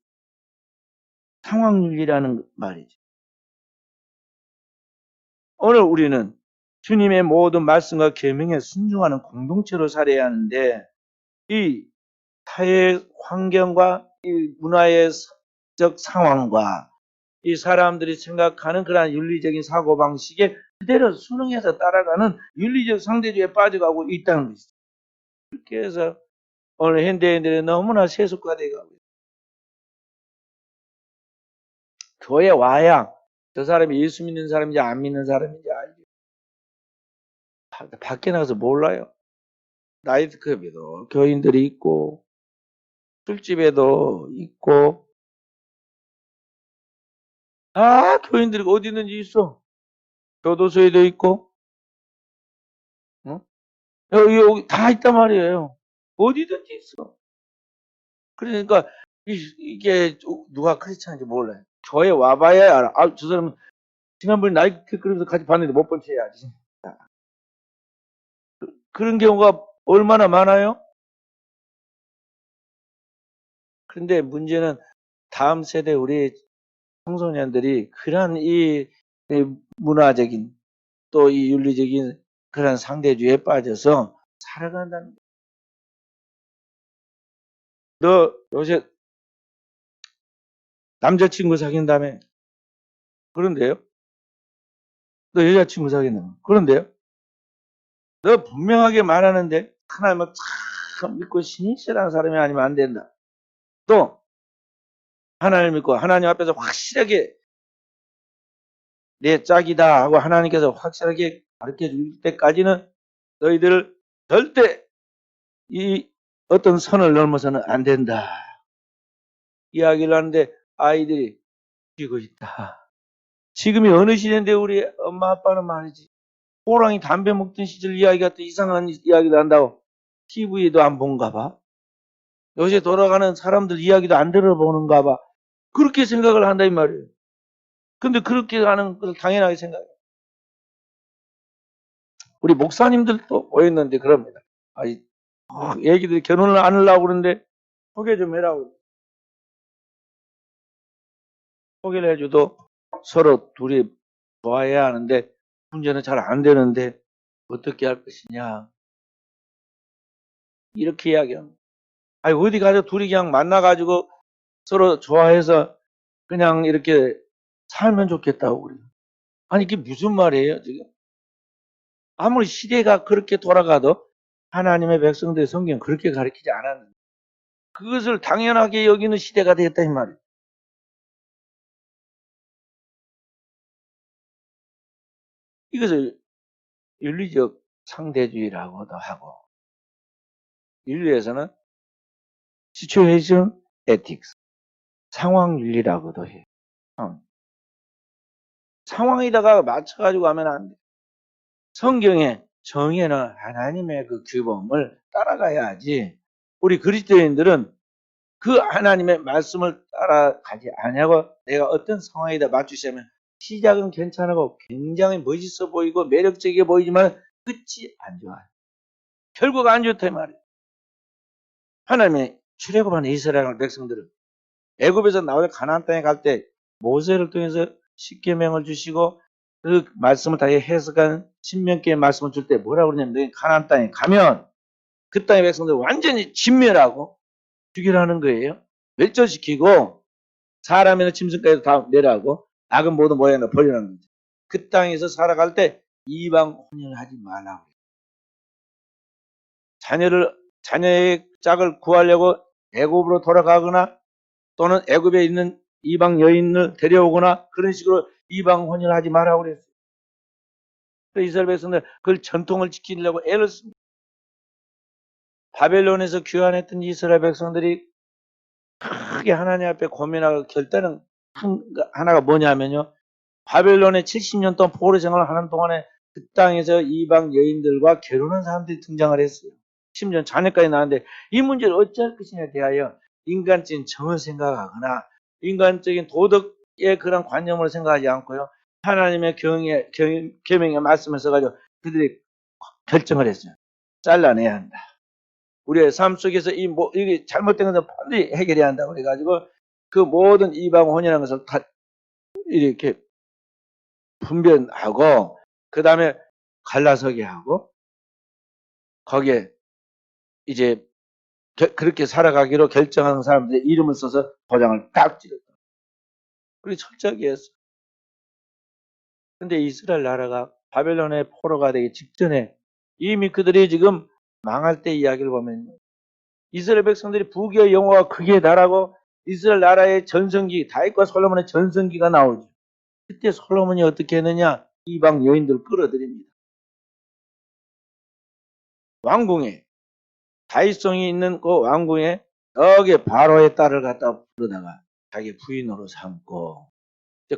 상황윤리라는 말이죠. 오늘 우리는 주님의 모든 말씀과 계명에 순종하는 공동체로 살아야 하는데 이 사회 환경과 이 문화의 적 상황과 이 사람들이 생각하는 그러한 윤리적인 사고방식에 그대로 순응해서 따라가는 윤리적 상대주의에 빠져가고 있다는 것이죠. 그렇게 해서 오늘 현대인들이 너무나 세속화되고 교회 와야 저 사람이 예수 믿는 사람인지 안 믿는 사람인지 알죠. 밖에 나가서 몰라요. 나이트클럽에도 교인들이 있고 술집에도 있고 교인들이 어디 있는지 있어. 교도소에도 있고 여기 다 있단 말이에요. 어디든지 있어. 그러니까 이게 누가 크리스찬인지 몰라요. 교회 와봐야 알아. 저 사람은 지난번에 나이트클럽에서 같이 봤는데 못 본 채야지. 그런 경우가 얼마나 많아요? 그런데 문제는 다음 세대 우리 청소년들이 그런 이 문화적인 또 이 윤리적인 그런 상대주의에 빠져서 살아간다는 거야. 너 요새 남자친구 사귄다며? 그런데요? 너 여자친구 사귀는. 그런데요. 너 분명하게 말하는데 하나님을 참 믿고 신실한 사람이 아니면 안 된다. 또 하나님을 믿고 하나님 앞에서 확실하게 내 짝이다 하고 하나님께서 확실하게 가르쳐 줄 때까지는 너희들 절대 이 어떤 선을 넘어서는 안 된다. 이야기를 하는데 아이들이 뛰고 있다. 지금이 어느 시대인데 우리 엄마 아빠는 말이지. 호랑이 담배 먹던 시절 이야기가 또 이상한 이야기를 한다고 TV도 안 본가 봐. 요새 돌아가는 사람들 이야기도 안 들어보는가 봐. 그렇게 생각을 한다 이 말이에요. 근데 그렇게 하는 걸 당연하게 생각해요. 우리 목사님들도 보였는데 그럽니다. 아이, 애기들이 결혼을 안 하려고 그러는데 소개 좀 해라고. 소개를 해줘도 서로 둘이 좋아해야 하는데 문제는 잘 안 되는데 어떻게 할 것이냐. 이렇게 이야기합니다. 아니, 어디 가서 둘이 그냥 만나가지고 서로 좋아해서 그냥 이렇게 살면 좋겠다고 그래요. 아니, 이게 무슨 말이에요, 지금? 아무리 시대가 그렇게 돌아가도 하나님의 백성들의 성경 그렇게 가르치지 않았는데 그것을 당연하게 여기는 시대가 되었다 이 말이에요. 이것을 윤리적 상대주의라고도 하고 인류에서는 situation ethics, 상황윤리라고도 해요. 상황에다가 맞춰가지고 하면 안 돼. 성경의 정의는 하나님의 그 규범을 따라가야지. 우리 그리스도인들은 그 하나님의 말씀을 따라가지 않냐고 내가 어떤 상황에다 맞추시면 시작은 괜찮고 굉장히 멋있어 보이고 매력적이게 보이지만 끝이 안 좋아요. 결과가 안 좋다 이 말이에요. 하나님의 출애굽한 이스라엘 백성들은 애굽에서 나와 가나안 땅에 갈 때 모세를 통해서 십계명을 주시고 그 말씀을 다 해석한 신명기의 말씀을 줄 때 뭐라고 그러냐면 너희 가나안 땅에 가면 그 땅의 백성들 완전히 진멸하고 죽이라는 거예요. 멸절시키고 사람이나 짐승까지도 다 내라고 악은 모두 모양을 버리라는 거죠. 그 땅에서 살아갈 때 이방 혼혈하지 말라고. 자녀의 짝을 구하려고 애굽으로 돌아가거나 또는 애굽에 있는 이방 여인을 데려오거나 그런 식으로 이방 혼혈하지 말라고 그랬어요. 이스라엘 백성들 그걸 전통을 지키려고 애를 씁니다. 바벨론에서 귀환했던 이스라엘 백성들이 크게 하나님 앞에 고민하고 결단은 하나가 뭐냐면요. 바벨론에 70년 동안 포로 생활을 하는 동안에 그 땅에서 이방 여인들과 결혼한 사람들이 등장을 했어요. 심지어 자녀까지 낳았는데 이 문제를 어찌할 것이냐에 대하여 인간적인 정을 생각하거나 인간적인 도덕의 그런 관념을 생각하지 않고요. 하나님의 계명의 말씀을 써가지고 그들이 결정을 했어요. 잘라내야 한다. 우리의 삶 속에서 이게 잘못된 것은 반드시 해결해야 한다고 그래가지고 그 모든 이방 혼이라는 것을 다 이렇게 분별하고 그 다음에 갈라서게 하고 거기에 이제 그렇게 살아가기로 결정한 사람들의 이름을 써서 도장을 딱 찍었다. 그리고 철저하게 했어. 근데 이스라엘 나라가 바벨론의 포로가 되기 직전에 이미 그들이 지금 망할 때 이야기를 보면 이스라엘 백성들이 부귀의 영화가 크게 달하고 이스라엘 나라의 전성기 다윗과 솔로몬의 전성기가 나오죠. 그때 솔로몬이 어떻게 했느냐? 이방 여인들을 끌어들입니다. 왕궁에 다윗성이 있는 그 왕궁에 여기 바로의 딸을 갖다 부르다가 자기 부인으로 삼고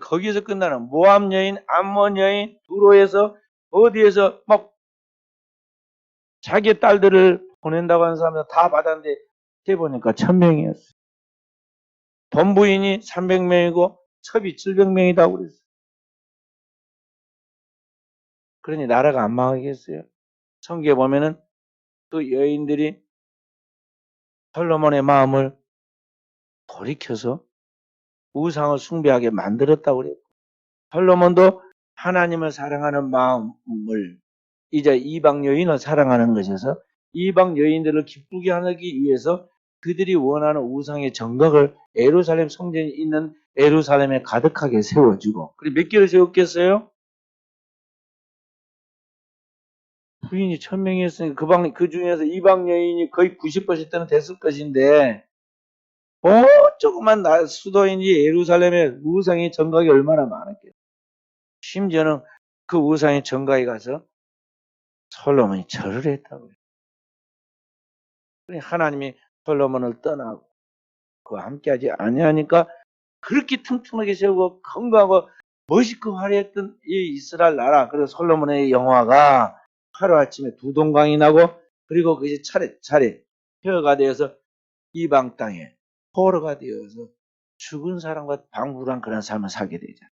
거기서 끝나는 모압 여인, 암몬 여인, 두로에서 어디에서 막 자기 딸들을 보낸다고 하는 사람들 다 받았는데 해보니까 1000명이었어요. 본부인이 300명이고 첩이 700명이다 그랬어요. 그러니 나라가 안 망하겠어요. 성경에 보면은 그 여인들이 솔로몬의 마음을 돌이켜서 우상을 숭배하게 만들었다고 그래요. 솔로몬도 하나님을 사랑하는 마음을 이제 이방 여인을 사랑하는 것에서 이방 여인들을 기쁘게 하기 위해서 그들이 원하는 우상의 정각을 예루살렘 성전이 있는 예루살렘에 가득하게 세워주고 그리고 몇 개를 세웠겠어요? 부인이 1000명이었으니까 그 중에서 이방 여인이 거의 90%는 됐을 것인데, 조그만 수도인지 예루살렘에 우상의 정각이 얼마나 많았겠어요. 심지어는 그 우상의 정각에 가서 솔로몬이 절을 했다고요. 하나님이 솔로몬을 떠나고 그와 함께하지 아니하니까 그렇게 튼튼하게 세우고 건강하고 멋있고 화려했던 이 이스라엘 나라, 그리고 솔로몬의 영화가 하루아침에 두 동강이 나고, 그리고 그것이 차례 폐허가 되어서 이방 땅에 포로가 되어서 죽은 사람과 방불한 그런 삶을 살게 되잖아요.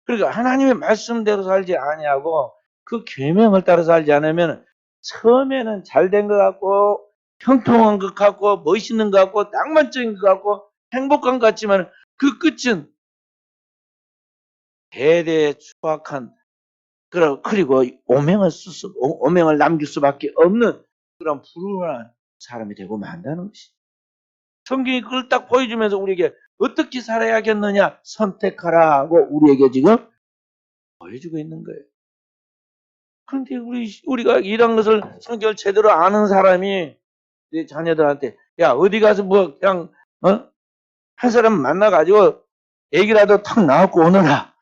그러니까 하나님의 말씀대로 살지 아니하고 그 계명을 따라 살지 않으면 처음에는 잘된 것 같고 형통한 것 같고 멋있는 것 같고 낭만적인 것 같고 행복한 것 같지만 그 끝은 대대에 추악한, 그리고 오명을 남길 수밖에 없는 그런 불운한 사람이 되고 만다는 것이. 성경이 그걸 딱 보여주면서 우리에게 어떻게 살아야겠느냐 선택하라고 우리에게 지금 보여주고 있는 거예요. 그런데 우리가 이런 것을 성경을 제대로 아는 사람이 내 자녀들한테 야 어디 가서 뭐 그냥 한 사람 만나가지고 얘기라도 탁 나왔고 오너라,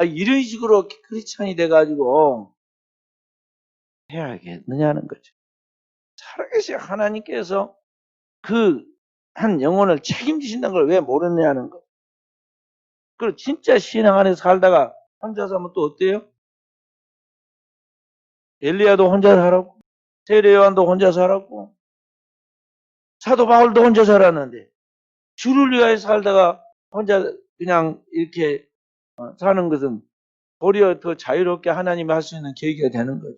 이런 식으로 크리스찬이 돼가지고 해야겠느냐는 거죠. 살아계신 하나님께서 그 한 영혼을 책임지신다는 걸 왜 모르느냐는 거. 그리고 진짜 신앙 안에 살다가 혼자 살면 또 어때요? 엘리야도 혼자 살았고 세례 요한도 혼자 살았고 사도 바울도 혼자 살았는데 주를 위하여 살다가 혼자 그냥 이렇게 사는 것은 도리어 더 자유롭게 하나님이 할 수 있는 계기가 되는 거죠.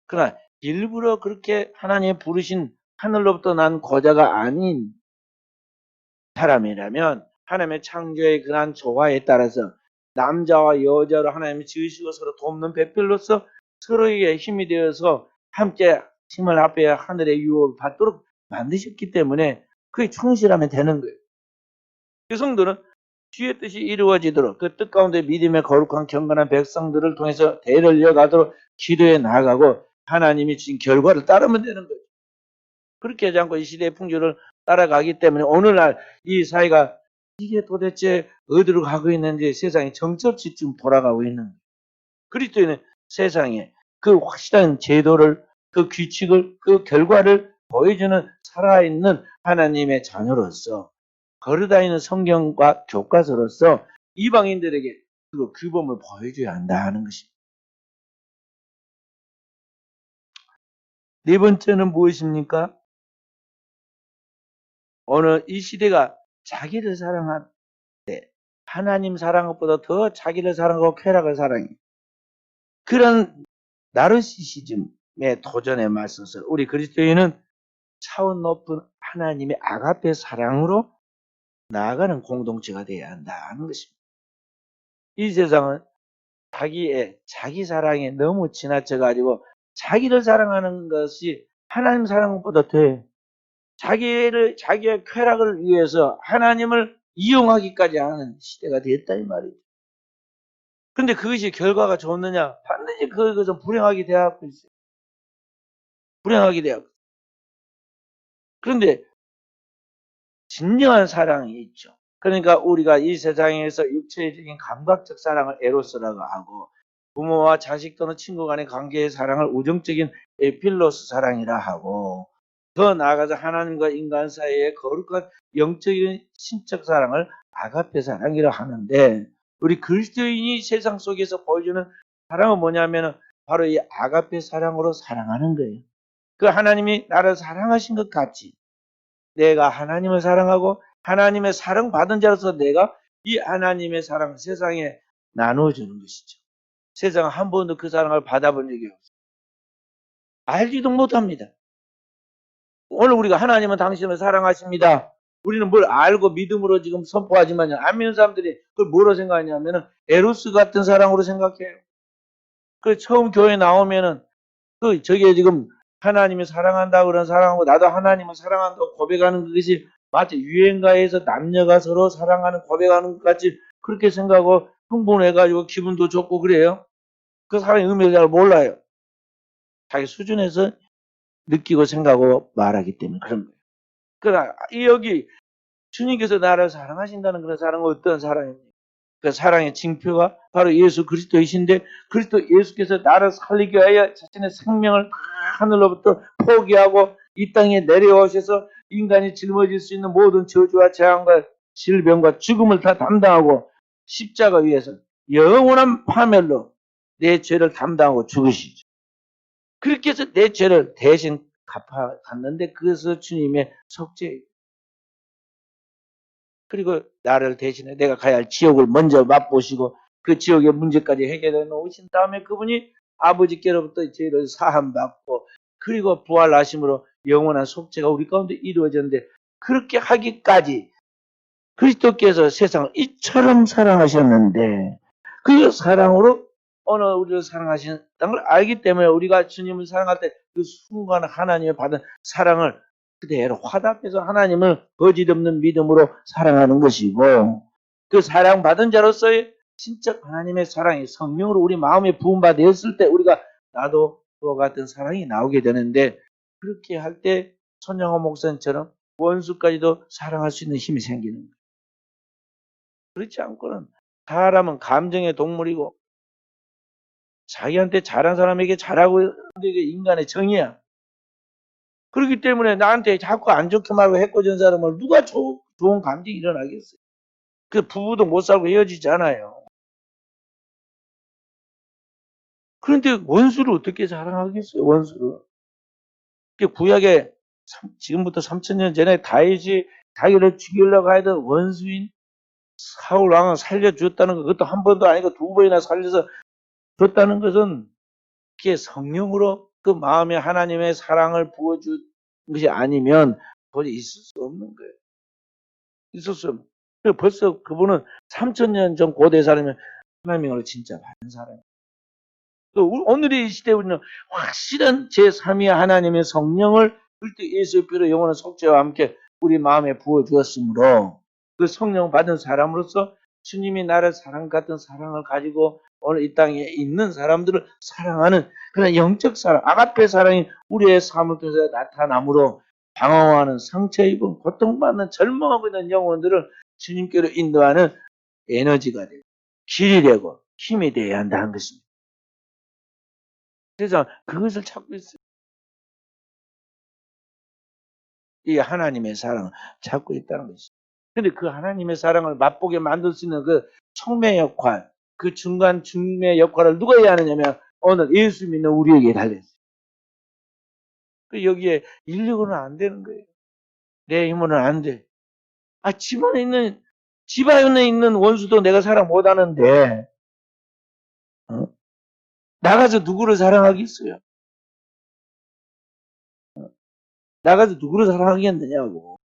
그러나 일부러 그렇게 하나님이 부르신 하늘로부터 난 거자가 아닌 사람이라면 하나님의 창조의 그러한 조화에 따라서 남자와 여자로 하나님이 지으시고 서로 돕는 배필로서 서로에게 힘이 되어서 함께 힘을 합해 하늘의 유업을 받도록 만드셨기 때문에 그게 충실하면 되는 거예요. 그 성도는 주의 뜻이 이루어지도록 그 뜻 가운데 믿음의 거룩한 경건한 백성들을 통해서 대를 이어가도록 기도해 나아가고 하나님이 주신 결과를 따르면 되는 거예요. 그렇게 하지 않고 이 시대의 풍조를 따라가기 때문에 오늘날 이 사회가 이게 도대체 어디로 가고 있는지 세상이 정처치쯤 돌아가고 있는 거예요. 그리스도인은 세상에 그 확실한 제도를, 그 규칙을, 그 결과를 보여주는 살아있는 하나님의 자녀로서 걸어다니는 성경과 교과서로서 이방인들에게 그 규범을 보여줘야 한다 하는 것입니다. 네 번째는 무엇입니까? 오늘 이 시대가 자기를 사랑하는데 하나님 사랑한 것보다 더 자기를 사랑하고 쾌락을 사랑해. 그런 나르시시즘의 도전에 맞서서 우리 그리스도인은 차원 높은 하나님의 아가페 사랑으로 나아가는 공동체가 되어야 한다는 것입니다. 이 세상은 자기 사랑에 너무 지나쳐가지고 자기를 사랑하는 것이 하나님 사랑한 것보다 더 자기의 쾌락을 위해서 하나님을 이용하기까지 하는 시대가 됐다 이 말이죠. 근데 그것이 결과가 좋느냐? 반드시 그것은 불행하게 되어가고 있어요. 불행하게 되어가고. 그런데 진정한 사랑이 있죠. 그러니까 우리가 이 세상에서 육체적인 감각적 사랑을 에로스라고 하고 부모와 자식 또는 친구 간의 관계의 사랑을 우정적인 에필로스 사랑이라 하고 더 나아가서 하나님과 인간 사이의 거룩한 영적인 신적 사랑을 아가페 사랑이라 하는데 우리 그리스도인이 세상 속에서 보여주는 사랑은 뭐냐면 바로 이 아가페 사랑으로 사랑하는 거예요. 그 하나님이 나를 사랑하신 것 같이 내가 하나님을 사랑하고 하나님의 사랑받은 자로서 내가 이 하나님의 사랑을 세상에 나눠주는 것이죠. 세상은 한 번도 그 사랑을 받아본 적이 없어요. 알지도 못합니다. 오늘 우리가 하나님은 당신을 사랑하십니다. 우리는 뭘 알고 믿음으로 지금 선포하지만 안 믿는 사람들이 그걸 뭐로 생각하냐면 에로스 같은 사랑으로 생각해요. 그 처음 교회 나오면은 저게 지금 하나님이 사랑한다고 그런 사랑하고 나도 하나님을 사랑한다고 고백하는 그것이 마치 유행가에서 남녀가 서로 사랑하는 고백하는 것 같이 그렇게 생각하고 흥분해가지고 기분도 좋고 그래요. 그 사랑의 의미를 잘 몰라요. 자기 수준에서 느끼고 생각하고 말하기 때문에 그런 거예요. 그러나 여기 주님께서 나를 사랑하신다는 그런 사랑은 어떤 사랑입니까? 그 사랑의 징표가 바로 예수 그리스도이신데 그리스도 예수께서 나를 살리기 위하여 자신의 생명을 하늘로부터 포기하고 이 땅에 내려오셔서 인간이 짊어질 수 있는 모든 저주와 재앙과 질병과 죽음을 다 담당하고 십자가 위에서 영원한 파멸로 내 죄를 담당하고 죽으시죠. 그렇게 해서 내 죄를 대신 갚아갔는데 그것은 주님의 속죄예요. 그리고 나를 대신해 내가 가야 할 지옥을 먼저 맛보시고 그 지옥의 문제까지 해결해 놓으신 다음에 그분이 아버지께로부터 죄를 사함받고 그리고 부활하심으로 영원한 속죄가 우리 가운데 이루어졌는데 그렇게 하기까지 그리스도께서 세상을 이처럼 사랑하셨는데 그 사랑으로 오늘 우리를 사랑하신다는 걸 알기 때문에 우리가 주님을 사랑할 때 그 순간 하나님의 받은 사랑을 그대로 화답해서 하나님을 거짓없는 믿음으로 사랑하는 것이고 그 사랑받은 자로서의 진짜 하나님의 사랑이 성령으로 우리 마음에 부음받았을 때 우리가 나도 그와 같은 사랑이 나오게 되는데 그렇게 할 때 손영호 목사님처럼 원수까지도 사랑할 수 있는 힘이 생기는 거예요. 그렇지 않고는 사람은 감정의 동물이고 자기한테 잘한 사람에게 잘하고 있는 게 인간의 정의야. 그렇기 때문에 나한테 자꾸 안 좋게 말하고 해코진 사람을 누가 좋은 감정이 일어나겠어요. 그 부부도 못 살고 헤어지잖아요. 그런데 원수를 어떻게 사랑하겠어요, 원수를. 구약에 지금부터 3000년 전에 다윗이 자기를 죽이려고 하던 원수인 사울 왕을 살려주었다는 것, 그것도 한 번도 아니고 두 번이나 살려서 줬다는 것은 그게 성령으로 그 마음에 하나님의 사랑을 부어준 것이 아니면 도저히 있을 수 없는 거예요. 있을 수 없는. 벌써 그분은 3000년 전 고대 사람이면 하나님으로 진짜 받은 사람이에요. 오늘의 시대에 우리는 확실한 제3위 하나님의 성령을 그때 예수의 피로 영원한 속죄와 함께 우리 마음에 부어주었으므로 그 성령 받은 사람으로서 주님이 나를 사랑 같은 사랑을 가지고 오늘 이 땅에 있는 사람들을 사랑하는 그런 영적 사랑, 아가페 사랑이 우리의 삶을 통해서 나타나므로 방황하는 상처 입은 고통받는 절망하고 있는 영혼들을 주님께로 인도하는 에너지가 되고 길이 되고 힘이 되어야 한다는 것입니다. 그래서 그것을 찾고 있어요. 이 하나님의 사랑을 찾고 있다는 것이죠. 근데 그 하나님의 사랑을 맛보게 만들 수 있는 그 촉매 역할, 그 중간 중매 역할을 누가 해야 하느냐면 오늘 예수 믿는 우리에게 달려있어요. 여기에 인력으로는 안 되는 거예요. 내 힘으로는 안 돼. 집안에 있는 원수도 내가 사랑 못 하는데, 나가서 누구를 사랑하겠어요? 나가서 누구를 사랑하겠느냐고.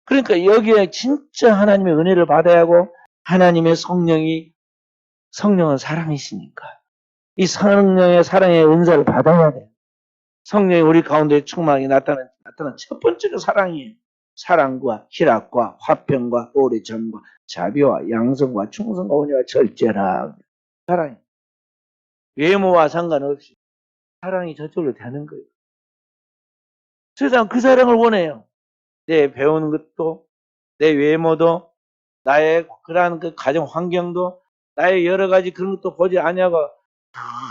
그러니까 여기에 진짜 하나님의 은혜를 받아야 하고, 하나님의 성령은 사랑이시니까. 이 성령의 사랑의 은사를 받아야 돼요. 성령이 우리 가운데 충만하게 나타난 첫 번째가 사랑이에요. 사랑과 희락과 화평과 오래전과 자비와 양성과 충성과 온유와 절제라. 사랑이. 외모와 상관없이 사랑이 저절로 되는 거예요. 세상 그 사랑을 원해요. 내 배우는 것도, 내 외모도, 나의 그러한 그 가정 환경도, 나의 여러 가지 그런 것도 보지 아니하고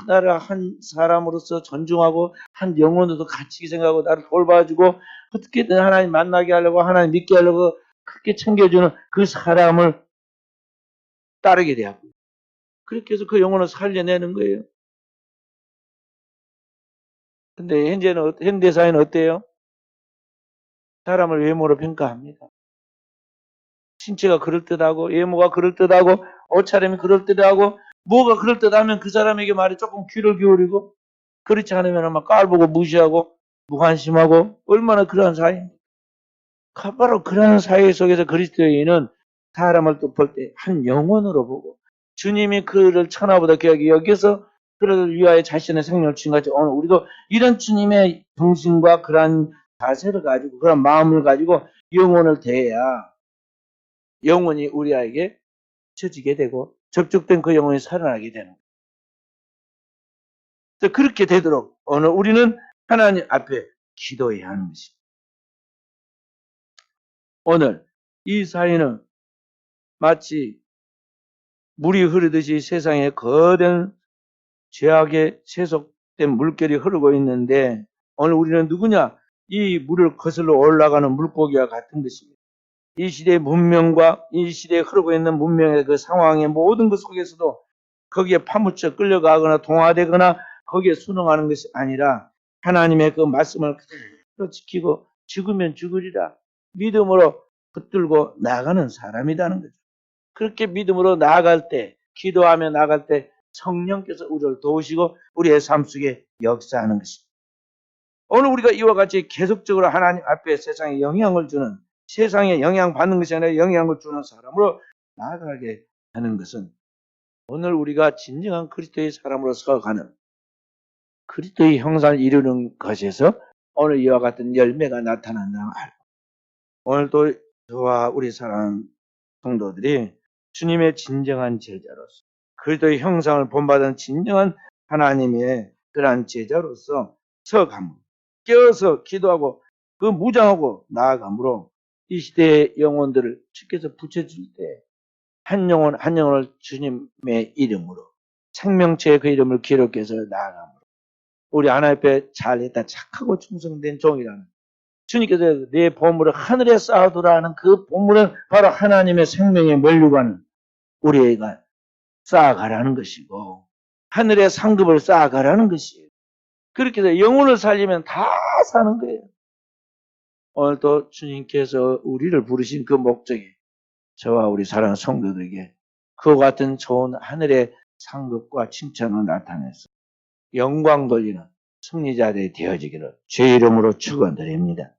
나를 한 사람으로서 존중하고 한 영혼으로도 같이 생각하고 나를 돌봐주고 어떻게든 하나님 만나게 하려고 하나님 믿게 하려고 그렇게 챙겨주는 그 사람을 따르게 돼요. 그렇게 해서 그 영혼을 살려내는 거예요. 근데 현대 사회는 어때요? 사람을 외모로 평가합니다. 신체가 그럴듯하고 외모가 그럴듯하고 옷차림이 그럴듯하고 뭐가 그럴듯하면 그 사람에게 말이 조금 귀를 기울이고 그렇지 않으면 막 깔보고 무시하고 무관심하고 얼마나 그러한 사회입니까? 바로 그러한 사회 속에서 그리스도인은 사람을 또 볼 때 한 영혼으로 보고 주님이 그를 천하보다 귀하게 여기서 그를 위하여 자신의 생명을 주신 같이 오늘 우리도 이런 주님의 정신과 그러한 자세를 가지고 그런 마음을 가지고 영혼을 대해야 영혼이 우리에게 쳐지게 되고 접촉된 그 영혼이 살아나게 되는 거예요. 그렇게 되도록 오늘 우리는 하나님 앞에 기도해야 하는 것입니다. 오늘 이 사회는 마치 물이 흐르듯이 세상에 거대한 죄악에 세속된 물결이 흐르고 있는데 오늘 우리는 누구냐? 이 물을 거슬러 올라가는 물고기와 같은 것입니다. 이 시대의 문명과 이 시대에 흐르고 있는 문명의 그 상황의 모든 것 속에서도 거기에 파묻혀 끌려가거나 동화되거나 거기에 순응하는 것이 아니라 하나님의 그 말씀을 그대로 지키고 죽으면 죽으리라 믿음으로 붙들고 나아가는 사람이라는 거죠. 그렇게 믿음으로 나아갈 때, 기도하며 나아갈 때 성령께서 우리를 도우시고 우리의 삶 속에 역사하는 것입니다. 오늘 우리가 이와 같이 계속적으로 하나님 앞에 세상에 영향을 주는, 세상에 영향받는 것이 아니라 영향을 주는 사람으로 나아가게 하는 것은 오늘 우리가 진정한 그리스도의 사람으로 서가는 그리스도의 형상을 이루는 것에서 오늘 이와 같은 열매가 나타난다는 말. 오늘도 저와 우리 사랑하는 성도들이 주님의 진정한 제자로서 그리스도의 형상을 본받은 진정한 하나님의 그러한 제자로서 서감, 깨어서 기도하고 그 무장하고 나아감으로 이 시대의 영혼들을 주께서 붙여줄 때 한 영혼 한 영혼을 주님의 이름으로 생명체의 그 이름을 기록해서 나아감으로 우리 하나님 앞에 잘했다 착하고 충성된 종이라는 주님께서 내 보물을 하늘에 쌓아두라 하는 그 보물은 바로 하나님의 생명의 면류관을 우리가 쌓아가라는 것이고 하늘의 상급을 쌓아가라는 것이에요. 그렇게 해서 영혼을 살리면 다 사는 거예요. 오늘도 주님께서 우리를 부르신 그 목적이 저와 우리 사랑하는 성도들에게 그와 같은 좋은 하늘의 상급과 칭찬을 나타내서 영광 돌리는 승리자들이 되어지기를 주의 이름으로 축원드립니다.